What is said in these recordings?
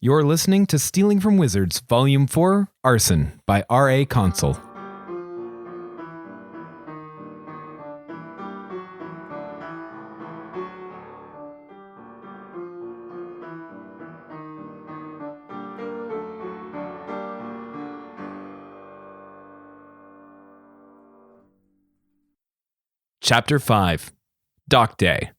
You're listening to Stealing from Wizards, Volume 4, Arson, by R.A. Consul. Chapter 5. Dock Day.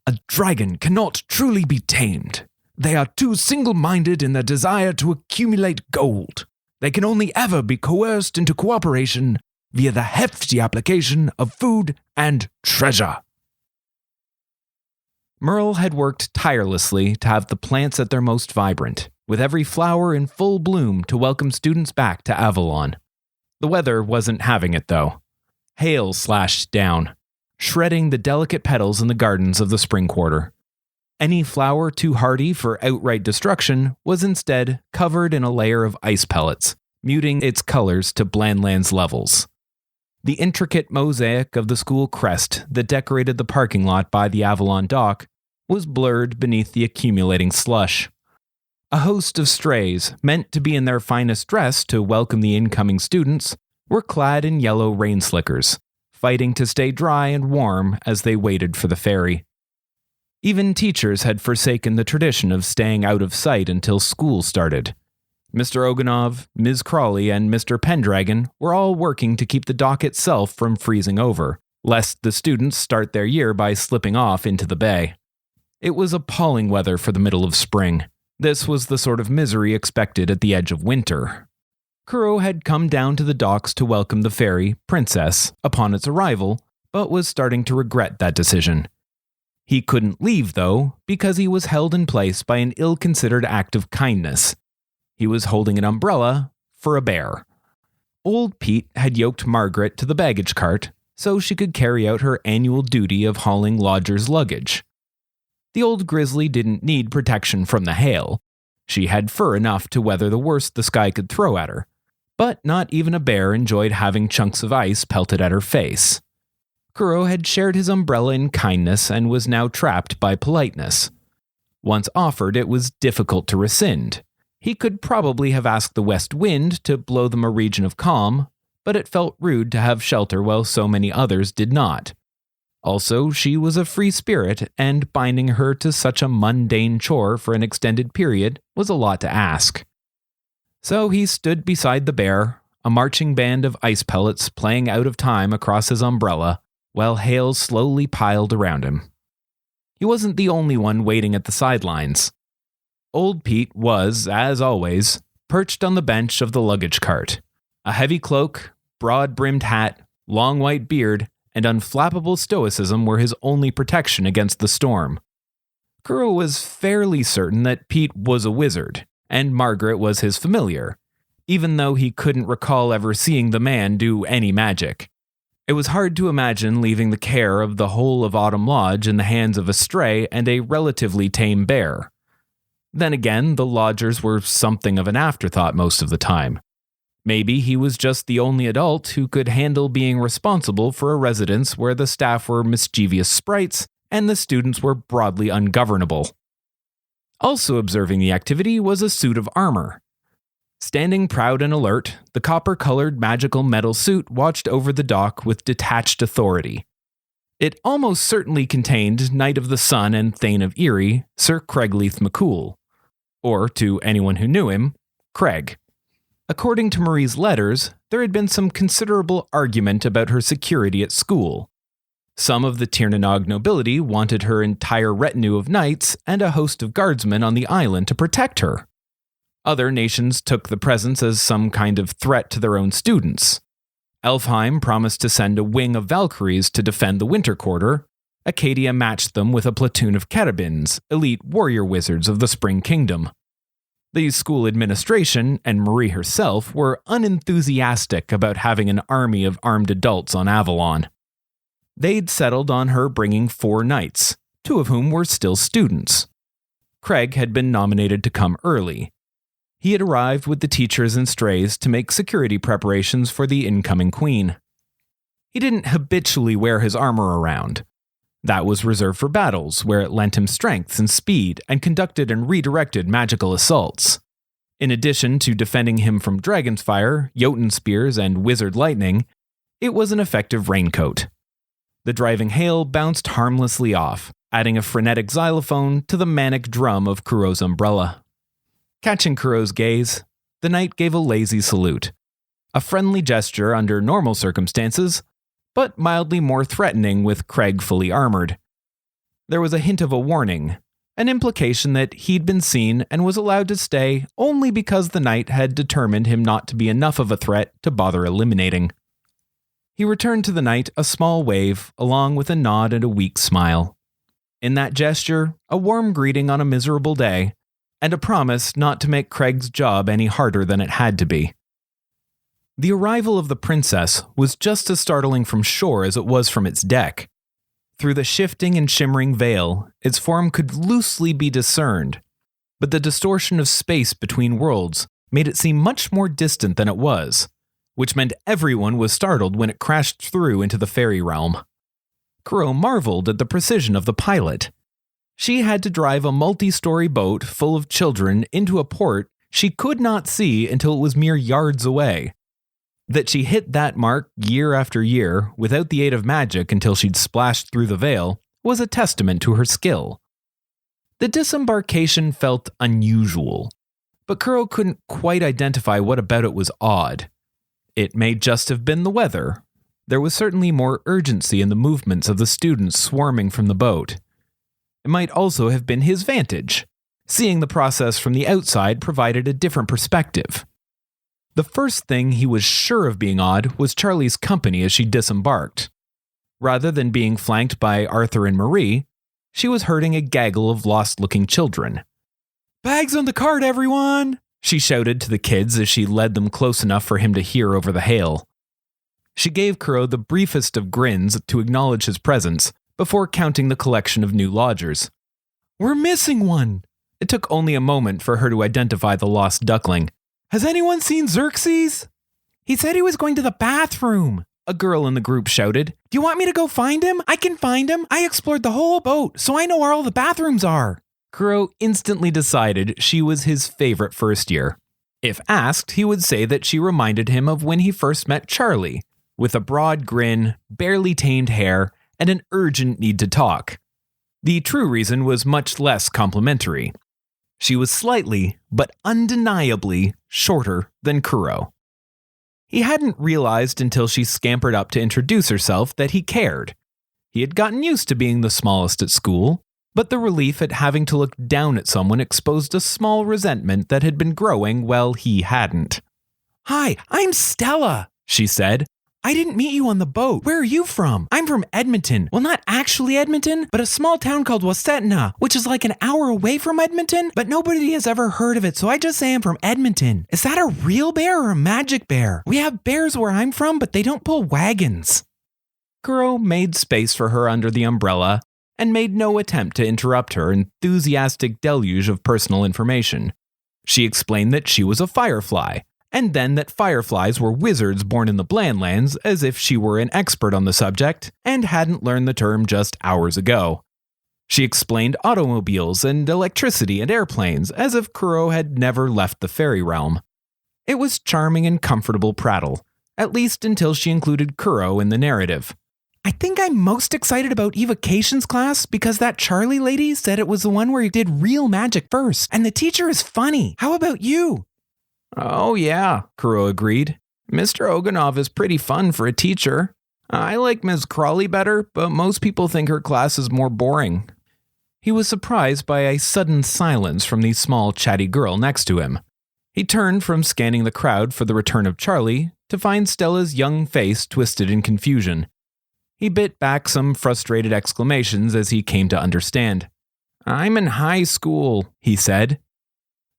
A dragon cannot truly be tamed. They are too single-minded in their desire to accumulate gold. They can only ever be coerced into cooperation via the hefty application of food and treasure. Merle had worked tirelessly to have the plants at their most vibrant, with every flower in full bloom to welcome students back to Avalon. The weather wasn't having it, though. Hail slashed down, shredding the delicate petals in the gardens of the spring quarter. Any flower too hardy for outright destruction was instead covered in a layer of ice pellets, muting its colors to Blandland's levels. The intricate mosaic of the school crest that decorated the parking lot by the Avalon dock was blurred beneath the accumulating slush. A host of strays, meant to be in their finest dress to welcome the incoming students, were clad in yellow rain slickers, fighting to stay dry and warm as they waited for the ferry. Even teachers had forsaken the tradition of staying out of sight until school started. Mr. Oganov, Ms. Crawley, and Mr. Pendragon were all working to keep the dock itself from freezing over, lest the students start their year by slipping off into the bay. It was appalling weather for the middle of spring. This was the sort of misery expected at the edge of winter. Kuro had come down to the docks to welcome the ferry, Princess, upon its arrival, but was starting to regret that decision. He couldn't leave, though, because he was held in place by an ill-considered act of kindness. He was holding an umbrella for a bear. Old Pete had yoked Margaret to the baggage cart so she could carry out her annual duty of hauling lodgers' luggage. The old grizzly didn't need protection from the hail. She had fur enough to weather the worst the sky could throw at her, but not even a bear enjoyed having chunks of ice pelted at her face. Kuro had shared his umbrella in kindness and was now trapped by politeness. Once offered, it was difficult to rescind. He could probably have asked the west wind to blow them a region of calm, but it felt rude to have shelter while so many others did not. Also, she was a free spirit, and binding her to such a mundane chore for an extended period was a lot to ask. So he stood beside the bear, a marching band of ice pellets playing out of time across his umbrella, while hail slowly piled around him. He wasn't the only one waiting at the sidelines. Old Pete was, as always, perched on the bench of the luggage cart. A heavy cloak, broad-brimmed hat, long white beard, and unflappable stoicism were his only protection against the storm. Kuro was fairly certain that Pete was a wizard, and Margaret was his familiar, even though he couldn't recall ever seeing the man do any magic. It was hard to imagine leaving the care of the whole of Autumn Lodge in the hands of a stray and a relatively tame bear. Then again, the lodgers were something of an afterthought most of the time. Maybe he was just the only adult who could handle being responsible for a residence where the staff were mischievous sprites and the students were broadly ungovernable. Also observing the activity was a suit of armor. Standing proud and alert, the copper-colored magical metal suit watched over the dock with detached authority. It almost certainly contained Knight of the Sun and Thane of Erie, Sir Craigleith McCool. Or, to anyone who knew him, Craig. According to Marie's letters, there had been some considerable argument about her security at school. Some of the Tirnanog nobility wanted her entire retinue of knights and a host of guardsmen on the island to protect her. Other nations took the presence as some kind of threat to their own students. Elfheim promised to send a wing of Valkyries to defend the winter quarter. Acadia matched them with a platoon of Carabins, elite warrior wizards of the Spring Kingdom. The school administration and Marie herself were unenthusiastic about having an army of armed adults on Avalon. They'd settled on her bringing 4 knights, 2 of whom were still students. Craig had been nominated to come early. He had arrived with the teachers and strays to make security preparations for the incoming queen. He didn't habitually wear his armor around. That was reserved for battles, where it lent him strength and speed and conducted and redirected magical assaults. In addition to defending him from dragon's fire, Jotun spears, and wizard lightning, it was an effective raincoat. The driving hail bounced harmlessly off, adding a frenetic xylophone to the manic drum of Kuro's umbrella. Catching Kuro's gaze, the knight gave a lazy salute, a friendly gesture under normal circumstances, but mildly more threatening with Craig fully armored. There was a hint of a warning, an implication that he'd been seen and was allowed to stay only because the knight had determined him not to be enough of a threat to bother eliminating. He returned to the knight a small wave, along with a nod and a weak smile. In that gesture, a warm greeting on a miserable day, and a promise not to make Craig's job any harder than it had to be. The arrival of the princess was just as startling from shore as it was from its deck. Through the shifting and shimmering veil, its form could loosely be discerned, but the distortion of space between worlds made it seem much more distant than it was, which meant everyone was startled when it crashed through into the fairy realm. Kuro marveled at the precision of the pilot. She had to drive a multi-story boat full of children into a port she could not see until it was mere yards away. That she hit that mark year after year without the aid of magic until she'd splashed through the veil was a testament to her skill. The disembarkation felt unusual, but Kuro couldn't quite identify what about it was odd. It may just have been the weather. There was certainly more urgency in the movements of the students swarming from the boat. It might also have been his vantage. Seeing the process from the outside provided a different perspective. The first thing he was sure of being odd was Charlie's company as she disembarked. Rather than being flanked by Arthur and Marie, she was herding a gaggle of lost-looking children. "Bags on the cart, everyone!" she shouted to the kids as she led them close enough for him to hear over the hail. She gave Kuro the briefest of grins to acknowledge his presence before counting the collection of new lodgers. "We're missing one!" It took only a moment for her to identify the lost duckling. "Has anyone seen Xerxes?" "He said he was going to the bathroom," a girl in the group shouted. "Do you want me to go find him? I can find him. I explored the whole boat, so I know where all the bathrooms are." Kuro instantly decided she was his favorite first year. If asked, he would say that she reminded him of when he first met Charlie, with a broad grin, barely tamed hair, and an urgent need to talk. The true reason was much less complimentary. She was slightly, but undeniably, shorter than Kuro. He hadn't realized until she scampered up to introduce herself that he cared. He had gotten used to being the smallest at school, but the relief at having to look down at someone exposed a small resentment that had been growing while he hadn't. "Hi, I'm Stella," she said. "I didn't meet you on the boat. Where are you from?" "I'm from Edmonton. Well, not actually Edmonton, but a small town called Wassetna, which is like an hour away from Edmonton, but nobody has ever heard of it, so I just say I'm from Edmonton." "Is that a real bear or a magic bear?" "We have bears where I'm from, but they don't pull wagons." Kuro made space for her under the umbrella and made no attempt to interrupt her enthusiastic deluge of personal information. She explained that she was a firefly, and then that fireflies were wizards born in the Blandlands, as if she were an expert on the subject and hadn't learned the term just hours ago. She explained automobiles and electricity and airplanes, as if Kuro had never left the fairy realm. It was charming and comfortable prattle, at least until she included Kuro in the narrative. "I think I'm most excited about evocations class because that Charlie lady said it was the one where you did real magic first, and the teacher is funny. How about you?" "Oh yeah," Kuro agreed. "Mr. Oganov is pretty fun for a teacher. I like Ms. Crawley better, but most people think her class is more boring." He was surprised by a sudden silence from the small, chatty girl next to him. He turned from scanning the crowd for the return of Charlie to find Stella's young face twisted in confusion. He bit back some frustrated exclamations as he came to understand. "I'm in high school," he said.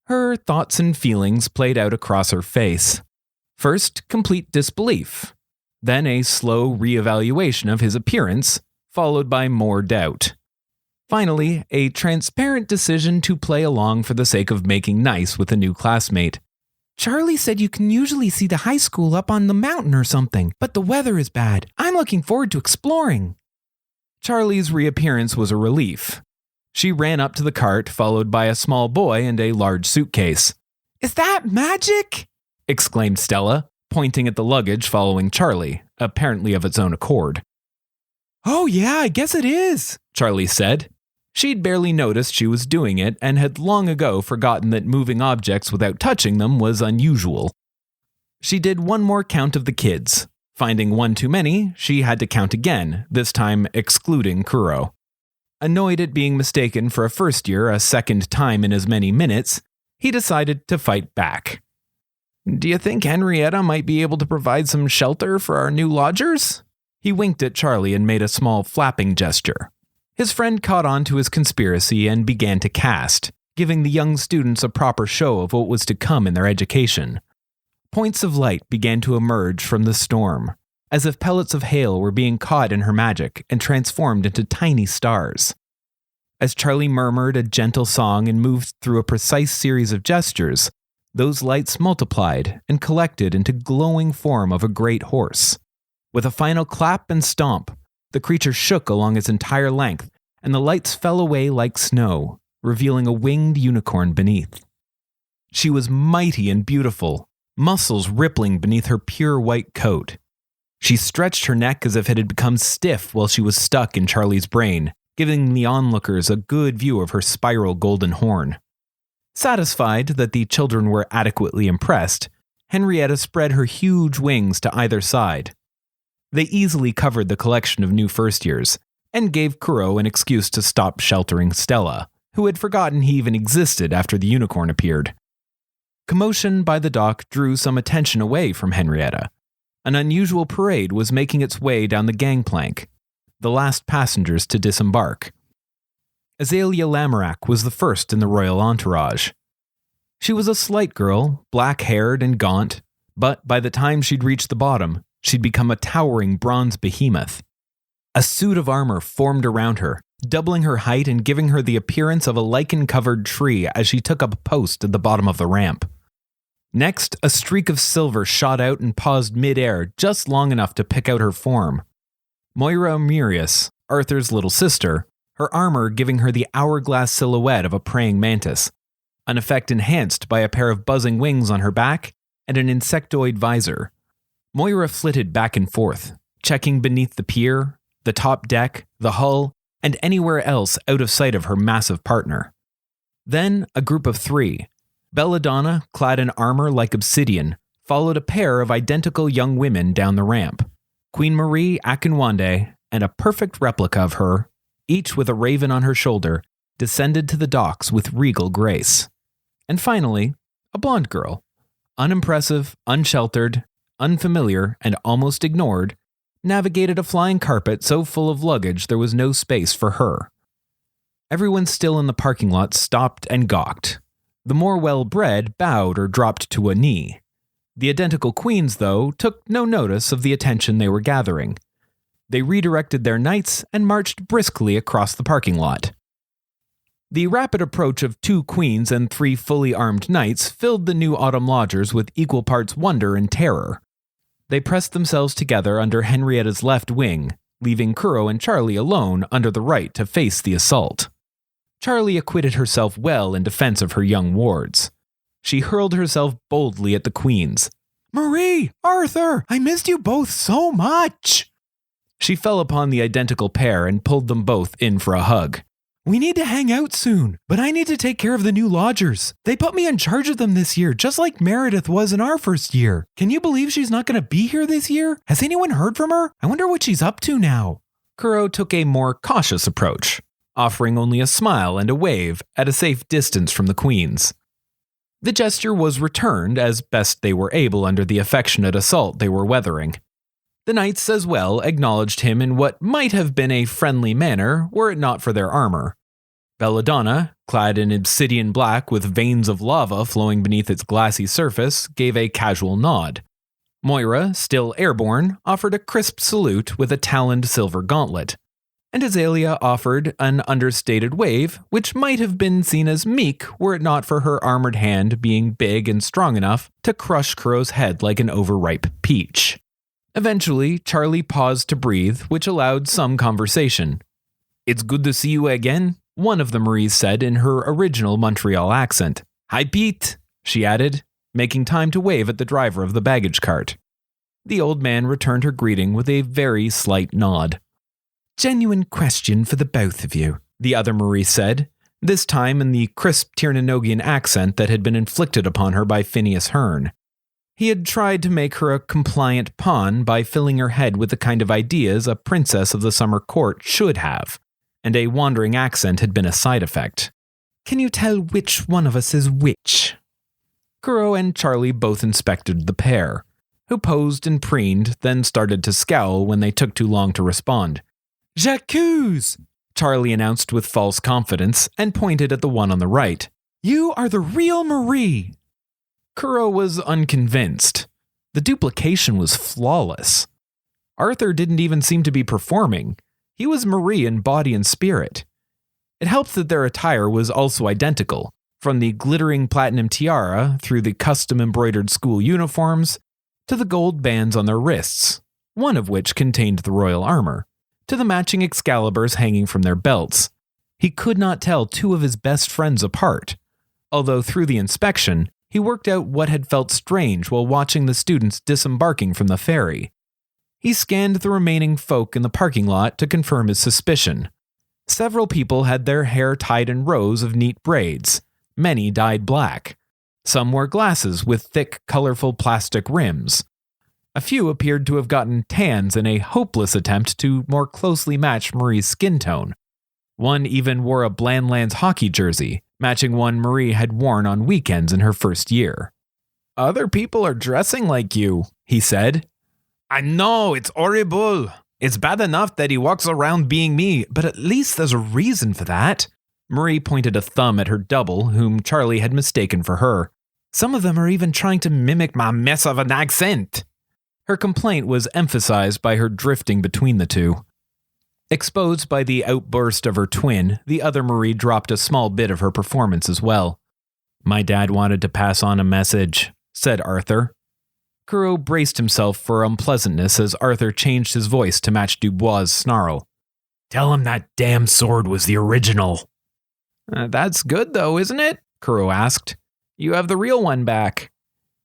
Her thoughts and feelings played out across her face. First, complete disbelief. Then a slow reevaluation of his appearance, followed by more doubt. Finally, a transparent decision to play along for the sake of making nice with a new classmate. "Charlie said you can usually see the high school up on the mountain or something, but the weather is bad. I'm looking forward to exploring." Charlie's reappearance was a relief. She ran up to the cart, followed by a small boy and a large suitcase. "Is that magic?" exclaimed Stella, pointing at the luggage following Charlie, apparently of its own accord. "Oh yeah, I guess it is," Charlie said. She'd barely noticed she was doing it and had long ago forgotten that moving objects without touching them was unusual. She did one more count of the kids. Finding one too many, she had to count again, this time excluding Kuro. Annoyed at being mistaken for a first year a second time in as many minutes, he decided to fight back. "Do you think Henrietta might be able to provide some shelter for our new lodgers?" He winked at Charlie and made a small flapping gesture. His friend caught on to his conspiracy and began to cast, giving the young students a proper show of what was to come in their education. Points of light began to emerge from the storm, as if pellets of hail were being caught in her magic and transformed into tiny stars. As Charlie murmured a gentle song and moved through a precise series of gestures, those lights multiplied and collected into glowing form of a great horse. With a final clap and stomp, the creature shook along its entire length, and the lights fell away like snow, revealing a winged unicorn beneath. She was mighty and beautiful, muscles rippling beneath her pure white coat. She stretched her neck as if it had become stiff while she was stuck in Charlie's brain, giving the onlookers a good view of her spiral golden horn. Satisfied that the children were adequately impressed, Henrietta spread her huge wings to either side. They easily covered the collection of new first years, and gave Kuro an excuse to stop sheltering Stella, who had forgotten he even existed after the unicorn appeared. Commotion by the dock drew some attention away from Henrietta. An unusual parade was making its way down the gangplank, the last passengers to disembark. Azalea Lamorak was the first in the royal entourage. She was a slight girl, black-haired and gaunt, but by the time she'd reached the bottom, she'd become a towering bronze behemoth. A suit of armor formed around her, doubling her height and giving her the appearance of a lichen-covered tree as she took up a post at the bottom of the ramp. Next, a streak of silver shot out and paused mid-air just long enough to pick out her form. Moira Murius, Arthur's little sister, her armor giving her the hourglass silhouette of a praying mantis, an effect enhanced by a pair of buzzing wings on her back and an insectoid visor. Moira flitted back and forth, checking beneath the pier, the top deck, the hull, and anywhere else out of sight of her massive partner. Then a group of three. Belladonna, clad in armor like obsidian, followed a pair of identical young women down the ramp. Queen Marie Akinwande and a perfect replica of her, each with a raven on her shoulder, descended to the docks with regal grace. And finally, a blonde girl, unimpressive, unsheltered, unfamiliar, and almost ignored, navigated a flying carpet so full of luggage there was no space for her. Everyone still in the parking lot stopped and gawked. The more well-bred bowed or dropped to a knee. The identical queens, though, took no notice of the attention they were gathering. They redirected their knights and marched briskly across the parking lot. The rapid approach of 2 queens and 3 fully armed knights filled the new autumn lodgers with equal parts wonder and terror. They pressed themselves together under Henrietta's left wing, leaving Kuro and Charlie alone under the right to face the assault. Charlie acquitted herself well in defense of her young wards. She hurled herself boldly at the queens. "Marie! Arthur! I missed you both so much!" She fell upon the identical pair and pulled them both in for a hug. "We need to hang out soon, but I need to take care of the new lodgers. They put me in charge of them this year, just like Meredith was in our first year. Can you believe she's not going to be here this year? Has anyone heard from her? I wonder what she's up to now." Kuro took a more cautious approach, offering only a smile and a wave at a safe distance from the queens. The gesture was returned as best they were able under the affectionate assault they were weathering. The knights as well acknowledged him in what might have been a friendly manner were it not for their armor. Belladonna, clad in obsidian black with veins of lava flowing beneath its glassy surface, gave a casual nod. Moira, still airborne, offered a crisp salute with a taloned silver gauntlet. And Azalea offered an understated wave, which might have been seen as meek were it not for her armored hand being big and strong enough to crush Kuro's head like an overripe peach. Eventually, Charlie paused to breathe, which allowed some conversation, It's good to see you again, one of the Maries said in her original Montreal accent. Hi, Pete, she added, making time to wave at the driver of the baggage cart. The old man returned her greeting with a very slight nod. Genuine question for the both of you, the other Marie said, this time in the crisp Tiernogian accent that had been inflicted upon her by Phineas Hearn. He had tried to make her a compliant pawn by filling her head with the kind of ideas a princess of the summer court should have, and a wandering accent had been a side effect. Can you tell which one of us is which? Kuro and Charlie both inspected the pair, who posed and preened, then started to scowl when they took too long to respond. J'accuse! Charlie announced with false confidence and pointed at the one on the right. You are the real Marie! Kuro was unconvinced. The duplication was flawless. Arthur didn't even seem to be performing. He was Marie in body and spirit. It helped that their attire was also identical, from the glittering platinum tiara through the custom-embroidered school uniforms to the gold bands on their wrists, one of which contained the royal armor, to the matching Excaliburs hanging from their belts. He could not tell two of his best friends apart, although through the inspection, he worked out what had felt strange while watching the students disembarking from the ferry. He scanned the remaining folk in the parking lot to confirm his suspicion. Several people had their hair tied in rows of neat braids, many dyed black. Some wore glasses with thick, colorful plastic rims. A few appeared to have gotten tans in a hopeless attempt to more closely match Marie's skin tone. One even wore a Blandlands hockey jersey, matching one Marie had worn on weekends in her first year. Other people are dressing like you, he said. I know, it's horrible. It's bad enough that he walks around being me, but at least there's a reason for that. Marie pointed a thumb at her double, whom Charlie had mistaken for her. Some of them are even trying to mimic my mess of an accent. Her complaint was emphasized by her drifting between the two. Exposed by the outburst of her twin, the other Marie dropped a small bit of her performance as well. My dad wanted to pass on a message, said Arthur. Kuro braced himself for unpleasantness as Arthur changed his voice to match Dubois' snarl. Tell him that damn sword was the original. That's good though, isn't it? Kuro asked. You have the real one back.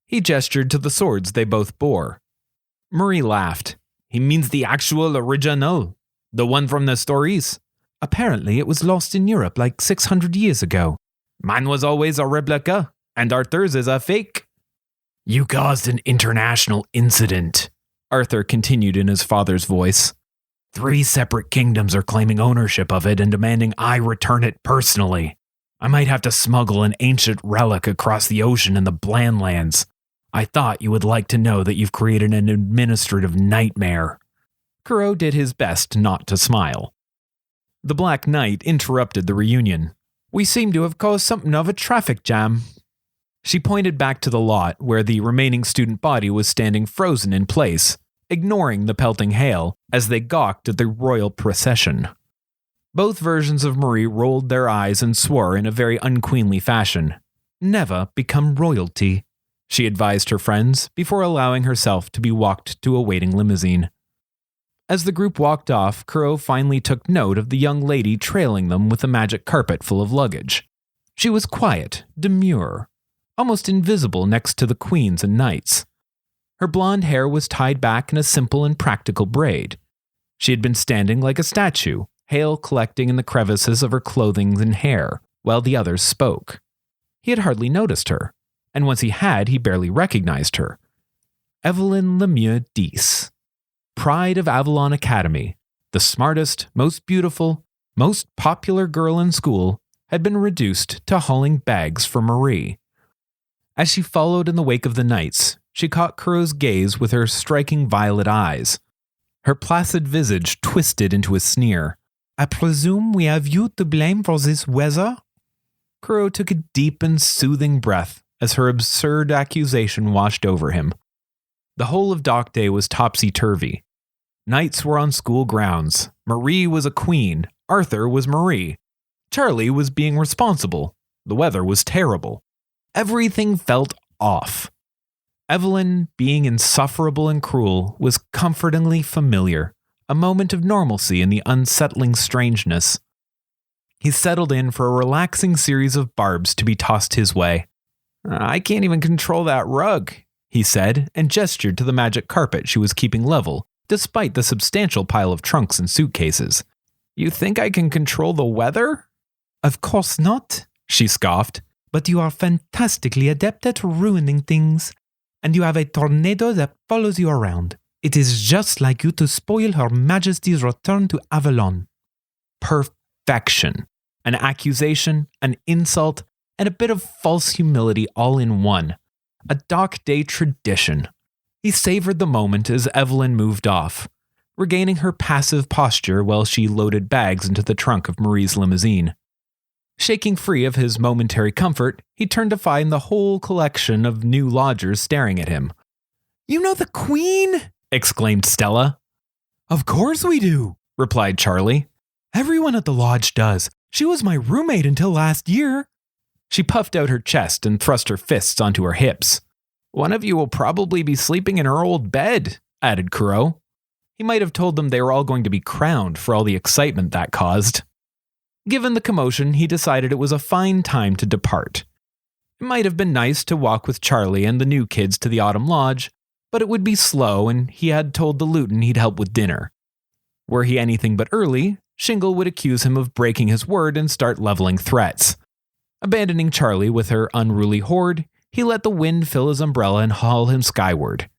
He gestured to the swords they both bore. Marie laughed. He means the actual original. The one from the stories. Apparently it was lost in Europe like 600 years ago. Mine was always a replica, and Arthur's is a fake. You caused an international incident, Arthur continued in his father's voice. 3 separate kingdoms are claiming ownership of it and demanding I return it personally. I might have to smuggle an ancient relic across the ocean in the Blandlands. I thought you would like to know that you've created an administrative nightmare. Kuro did his best not to smile. The Black Knight interrupted the reunion. We seem to have caused something of a traffic jam. She pointed back to the lot where the remaining student body was standing frozen in place, ignoring the pelting hail as they gawked at the royal procession. Both versions of Marie rolled their eyes and swore in a very unqueenly fashion. Never become royalty, she advised her friends before allowing herself to be walked to a waiting limousine. As the group walked off, Kuro finally took note of the young lady trailing them with a magic carpet full of luggage. She was quiet, demure, almost invisible next to the queens and knights. Her blonde hair was tied back in a simple and practical braid. She had been standing like a statue, hail collecting in the crevices of her clothing and hair, while the others spoke. He had hardly noticed her, and once he had, he barely recognized her. Evelyn Lemieux Deese, pride of Avalon Academy, the smartest, most beautiful, most popular girl in school, had been reduced to hauling bags for Marie. As she followed in the wake of the knights, she caught Kuro's gaze with her striking violet eyes. Her placid visage twisted into a sneer. I presume we have you to blame for this weather? Kuro took a deep and soothing breath as her absurd accusation washed over him. The whole of Dock Day was topsy-turvy. Knights were on school grounds. Marie was a queen. Arthur was Marie. Charlie was being responsible. The weather was terrible. Everything felt off. Evelyn, being insufferable and cruel, was comfortingly familiar, a moment of normalcy in the unsettling strangeness. He settled in for a relaxing series of barbs to be tossed his way. I can't even control that rug, he said, and gestured to the magic carpet she was keeping level, despite the substantial pile of trunks and suitcases. You think I can control the weather? Of course not, she scoffed, but you are fantastically adept at ruining things, and you have a tornado that follows you around. It is just like you to spoil Her Majesty's return to Avalon. Perfection. An accusation, an insult, and a bit of false humility all in one. A Dock Day tradition. He savored the moment as Evelyn moved off, regaining her passive posture while she loaded bags into the trunk of Marie's limousine. Shaking free of his momentary comfort, he turned to find the whole collection of new lodgers staring at him. You know the Queen? Exclaimed Stella. Of course we do, replied Charlie. Everyone at the lodge does. She was my roommate until last year. She puffed out her chest and thrust her fists onto her hips. One of you will probably be sleeping in her old bed, added Kuro. He might have told them they were all going to be crowned for all the excitement that caused. Given the commotion, he decided it was a fine time to depart. It might have been nice to walk with Charlie and the new kids to the Autumn Lodge, but it would be slow, and he had told the Luton he'd help with dinner. Were he anything but early, Shingle would accuse him of breaking his word and start leveling threats. Abandoning Charlie with her unruly horde, he let the wind fill his umbrella and haul him skyward.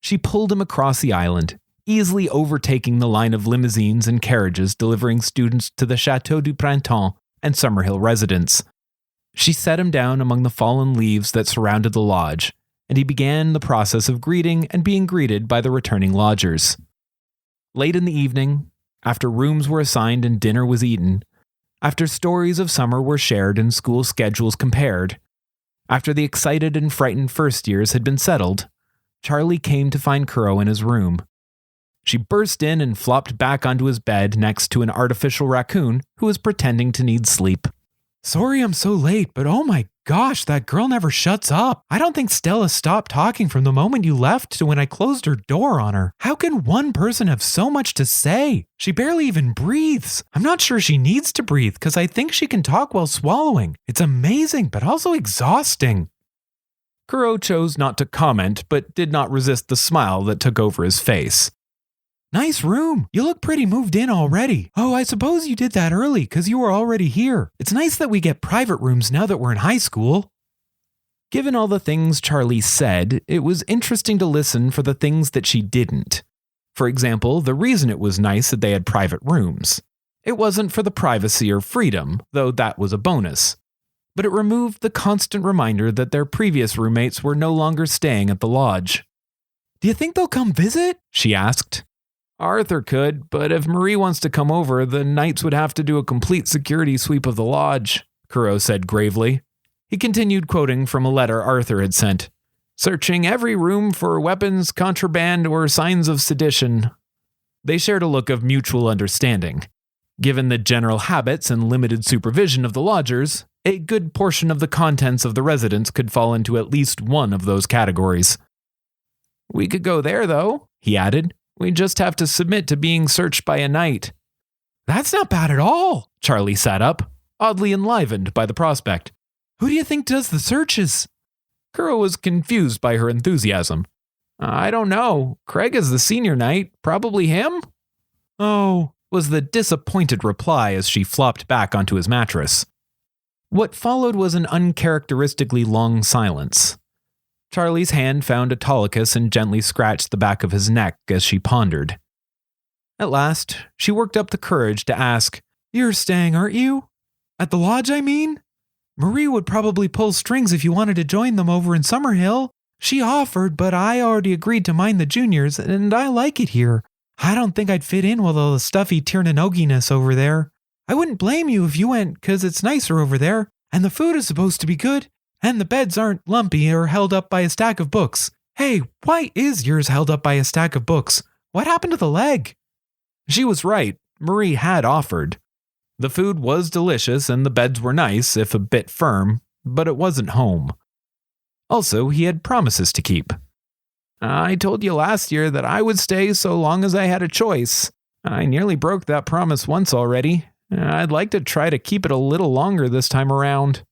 She pulled him across the island, easily overtaking the line of limousines and carriages delivering students to the Chateau du Printemps and Summerhill residence. She set him down among the fallen leaves that surrounded the lodge, and he began the process of greeting and being greeted by the returning lodgers. Late in the evening, after rooms were assigned and dinner was eaten, after stories of summer were shared and school schedules compared, after the excited and frightened first years had been settled, Charlie came to find Kuro in his room. She burst in and flopped back onto his bed next to an artificial raccoon who was pretending to need sleep. Sorry I'm so late, but oh my gosh, that girl never shuts up. I don't think Stella stopped talking from the moment you left to when I closed her door on her. How can one person have so much to say? She barely even breathes. I'm not sure she needs to breathe because I think she can talk while swallowing. It's amazing, but also exhausting. Kuro chose not to comment, but did not resist the smile that took over his face. Nice room. You look pretty moved in already. Oh, I suppose you did that early because you were already here. It's nice that we get private rooms now that we're in high school. Given all the things Charlie said, it was interesting to listen for the things that she didn't. For example, the reason it was nice that they had private rooms. It wasn't for the privacy or freedom, though that was a bonus. But it removed the constant reminder that their previous roommates were no longer staying at the lodge. Do you think they'll come visit? She asked. Arthur could, but if Marie wants to come over, the Knights would have to do a complete security sweep of the lodge, Kuro said gravely. He continued quoting from a letter Arthur had sent. Searching every room for weapons, contraband, or signs of sedition. They shared a look of mutual understanding. Given the general habits and limited supervision of the lodgers, a good portion of the contents of the residence could fall into at least one of those categories. We could go there, though, he added. We just have to submit to being searched by a knight. That's not bad at all. Charlie sat up, oddly enlivened by the prospect. Who do you think does the searches? Kuro was confused by her enthusiasm. I don't know. Craig is the senior knight. Probably him? Oh, was the disappointed reply as she flopped back onto his mattress. What followed was an uncharacteristically long silence. Charlie's hand found Autolycus and gently scratched the back of his neck as she pondered. At last, she worked up the courage to ask, You're staying, aren't you? At the lodge, I mean? Marie would probably pull strings if you wanted to join them over in Summerhill. She offered, but I already agreed to mind the juniors, and I like it here. I don't think I'd fit in with all the stuffy Tirnanoginess over there. I wouldn't blame you if you went, 'cause it's nicer over there, and the food is supposed to be good. And the beds aren't lumpy or held up by a stack of books. Hey, why is yours held up by a stack of books? What happened to the leg? She was right. Marie had offered. The food was delicious and the beds were nice, if a bit firm, but it wasn't home. Also, he had promises to keep. I told you last year that I would stay so long as I had a choice, I nearly broke that promise once already. I'd like to try to keep it a little longer this time around.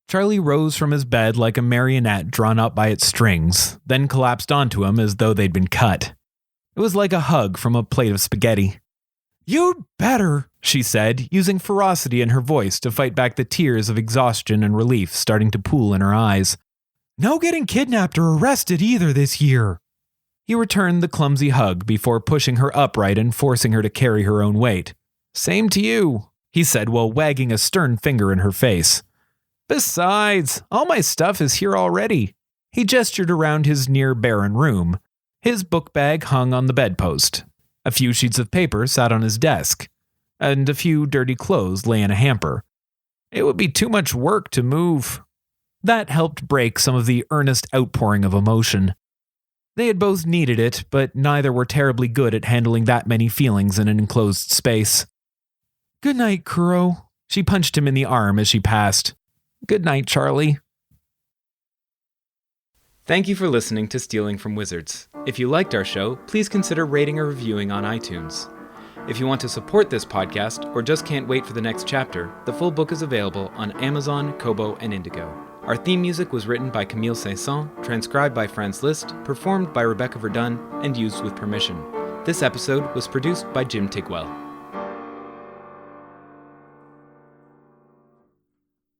Charlie rose from his bed like a marionette drawn up by its strings, then collapsed onto him as though they'd been cut. It was like a hug from a plate of spaghetti. "You'd better," she said, using ferocity in her voice to fight back the tears of exhaustion and relief starting to pool in her eyes. "No getting kidnapped or arrested either this year." He returned the clumsy hug before pushing her upright and forcing her to carry her own weight. "Same to you," he said while wagging a stern finger in her face. "Besides, all my stuff is here already." He gestured around his near barren room. His book bag hung on the bedpost. A few sheets of paper sat on his desk, and a few dirty clothes lay in a hamper. It would be too much work to move. That helped break some of the earnest outpouring of emotion. They had both needed it, but neither were terribly good at handling that many feelings in an enclosed space. "Good night, Kuro." She punched him in the arm as she passed. "Good night, Charlie." Thank you for listening to Stealing from Wizards. If you liked our show, please consider rating or reviewing on iTunes. If you want to support this podcast or just can't wait for the next chapter, the full book is available on Amazon, Kobo, and Indigo. Our theme music was written by Camille Saint-Saëns, transcribed by Franz Liszt, performed by Rebecca Verdun, and used with permission. This episode was produced by Jim Tigwell.